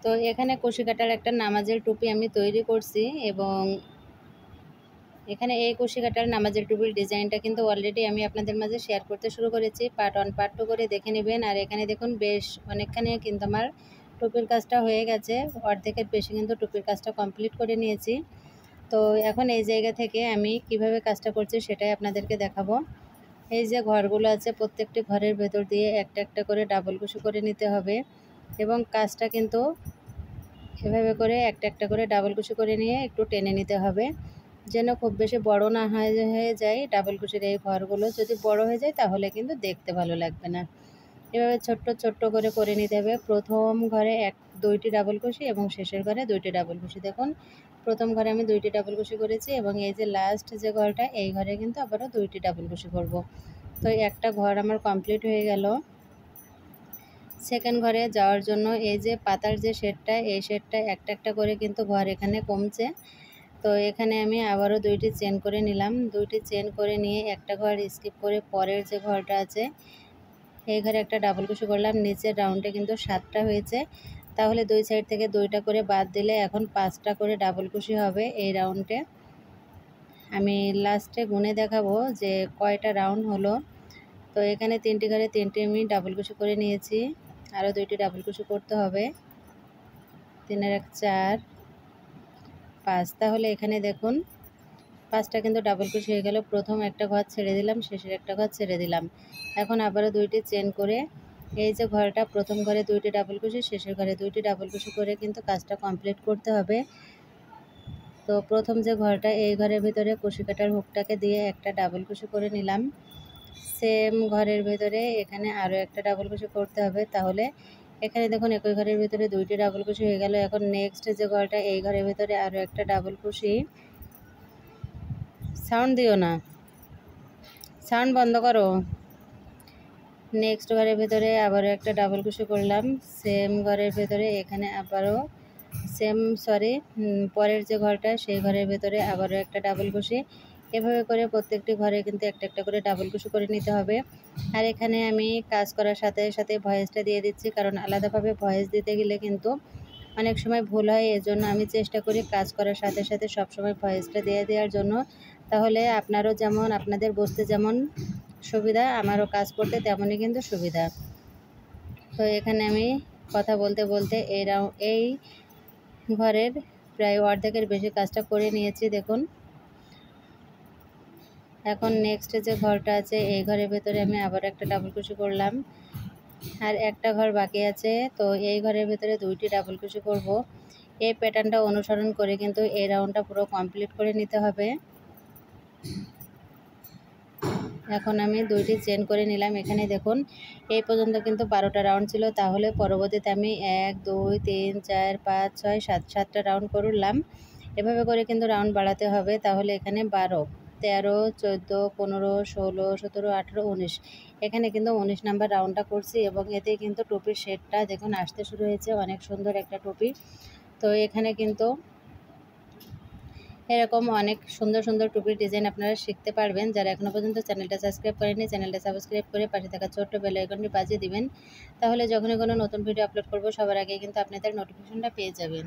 তো এখানে কুশি কাটার একটা নামাজের টুপি আমি তৈরি করছি, এবং এখানে এই কুশি কাটার নামাজের টুপির ডিজাইনটা কিন্তু অলরেডি আমি আপনাদের মাঝে শেয়ার করতে শুরু করেছি। পার্ট 1 পার্ট 2 করে দেখে নেবেন। আর এখানে দেখুন বেশ অনেকখানি কিন্তু আমার টুপির কাজটা হয়ে গেছে, অর্ধেকের বেশি কিন্তু টুপির কাজটা কমপ্লিট করে নিয়েছি। তো এখন এই জায়গা থেকে আমি কিভাবে কাজটা করছি সেটাই আপনাদেরকে দেখাবো। এই যে ঘরগুলো আছে, প্রত্যেকটি ঘরের ভেতর দিয়ে একটা একটা করে ডাবল কুশি করে নিতে হবে, এবং কাজটা কিন্তু এভাবে করে একটা একটা করে ডাবল কুশি করে নিয়ে একটু টেনে নিতে হবে, যেন খুব বেশি বড় না হয়ে যায়। ডাবল কুশির এই ঘরগুলো যদি বড় হয়ে যায় তাহলে কিন্তু দেখতে ভালো লাগবে না। এভাবে ছোট্ট ছোট্ট করে নিতে হবে। প্রথম ঘরে দুইটি ডাবল কুশি এবং শেষের ঘরে দুইটি ডাবল কুশি। দেখুন প্রথম ঘরে আমি দুইটি ডাবল কুশি করেছি, এবং এই যে লাস্ট যে ঘরটা, এই ঘরে কিন্তু আবারও দুইটি ডাবল কুশি করব। তো একটা ঘর আমার কমপ্লিট হয়ে গেল। সেকেন্ড ঘরে যাওয়ার জন্য এই যে পাতার যে শেডটা, এই শেডটা একটা একটা করে কিন্তু ঘর এখানে কমছে। তো এখানে আমি আবারও দুইটি চেন করে নিলাম। দুইটি চেন করে নিয়ে একটা ঘর স্কিপ করে পরের যে ঘরটা আছে এই ঘরে একটা ডাবল কুশি করলাম। নিচের রাউন্ডে কিন্তু 7টা হয়েছে, তাহলে দুই সাইড থেকে দুইটা করে বাদ দিলে এখন 5টা করে ডাবল কুশি হবে এই রাউন্ডে। আমি লাস্টে গুনে দেখাবো যে কয়টা রাউন্ড হলো। তো এখানে 3টি ঘরে 3টি আমি ডাবল কুশি করে নিয়েছি, আরও দুইটি ডাবল কুশি করতে হবে। 3 আর 1 4 5, তাহলে এখানে দেখুন 5টা কিন্তু ডাবল কুশি হয়ে গেল। প্রথম একটা ঘর ছেড়ে দিলাম, শেষের একটা ঘর ছেড়ে দিলাম। এখন আবারও দুইটি চেন করে এই যে ঘরটা, প্রথম ঘরে দুইটি ডাবল কুশি, শেষের ঘরে দুইটি ডাবল কুশি করে কিন্তু কাজটা কমপ্লিট করতে হবে। তো প্রথম যে ঘরটা, এই ঘরের ভিতরে কুশি কাটার হুকটাকে দিয়ে একটা ডাবল কুশি করে নিলাম। সেম ঘরের ভিতরে এখানে আরও একটা ডাবল কুশি করতে হবে। তাহলে এখানে দেখুন একই ঘরের ভিতরে দুইটি ডাবল কুশি হয়ে গেল। এখন নেক্সট যে ঘরটা, এই ঘরের ভিতরে আরও একটা ডাবল কুশি। সাউন্ড দিও না, সাউন্ড বন্ধ করো। নেক্সট ঘরের ভিতরে আবারও একটা ডাবল কুশি করলাম। সেম ঘরের ভিতরে এখানে আবারও পরের যে ঘরটা, সেই ঘরের ভিতরে আবারও একটা ডাবল কুশি। এভাবে করে প্রত্যেকটি ঘরে কিন্তু একটা একটা করে ডাবল কুশি করে নিতে হবে। আর এখানে আমি কাজ করার সাথে সাথে ভয়েসটা দিয়ে দিচ্ছি, কারণ আলাদাভাবে ভয়েস দিতে গেলে কিন্তু অনেক সময় ভুল হয়। এজন্য আমি চেষ্টা করি কাজ করার সাথে সাথে সবসময় ভয়েসটা দিয়ে দেওয়ার জন্য। তাহলে আপনারও যেমন, আপনাদের বুঝতে যেমন সুবিধা, আমারও কাজ করতে তেমনই কিন্তু সুবিধা। তো এখানে আমি কথা বলতে বলতে এই ঘরের প্রায় অর্ধেকের বেশি কাজটা করে নিয়েছি। দেখুন এখন নেক্সট যে ঘরটা আছে, এই ঘরের ভেতরে আমি আবার একটা ডাবল কুশি করলাম, আর একটা ঘর বাকি আছে। তো এই ঘরের ভেতরে দুইটি ডাবল কুশি করব। এই প্যাটার্নটা অনুসরণ করে কিন্তু এই রাউন্ডটা পুরো কমপ্লিট করে নিতে হবে। এখন আমি দুইটি চেন করে নিলাম। এখানে দেখুন এই পর্যন্ত কিন্তু 12টা রাউন্ড ছিল, তাহলে পরবর্তীতে আমি 1 2 3 4 5 6 7টা রাউন্ড করলাম। এভাবে করে কিন্তু রাউন্ড বাড়াতে হবে। তাহলে এখানে 12 13 14 15 16 17 18 19, এখানে কিন্তু 19 নাম্বার রাউন্ডটা করছি, এবং এতে কিন্তু টুপির শেডটা দেখুন আসতে শুরু হয়েছে। অনেক সুন্দর একটা টুপি। তো এখানে কিন্তু এরকম অনেক সুন্দর সুন্দর টুপির ডিজাইন আপনারা শিখতে পারবেন। যারা এখনও পর্যন্ত চ্যানেলটা সাবস্ক্রাইব করেননি, চ্যানেলটা সাবস্ক্রাইব করে পাশে থাকা ছোট্ট বেল আইকনটি বাজিয়ে দিবেন। তাহলে যখনই কোনো নতুন ভিডিও আপলোড করব সবার আগে কিন্তু আপনাদের নোটিফিকেশনটা পেয়ে যাবেন।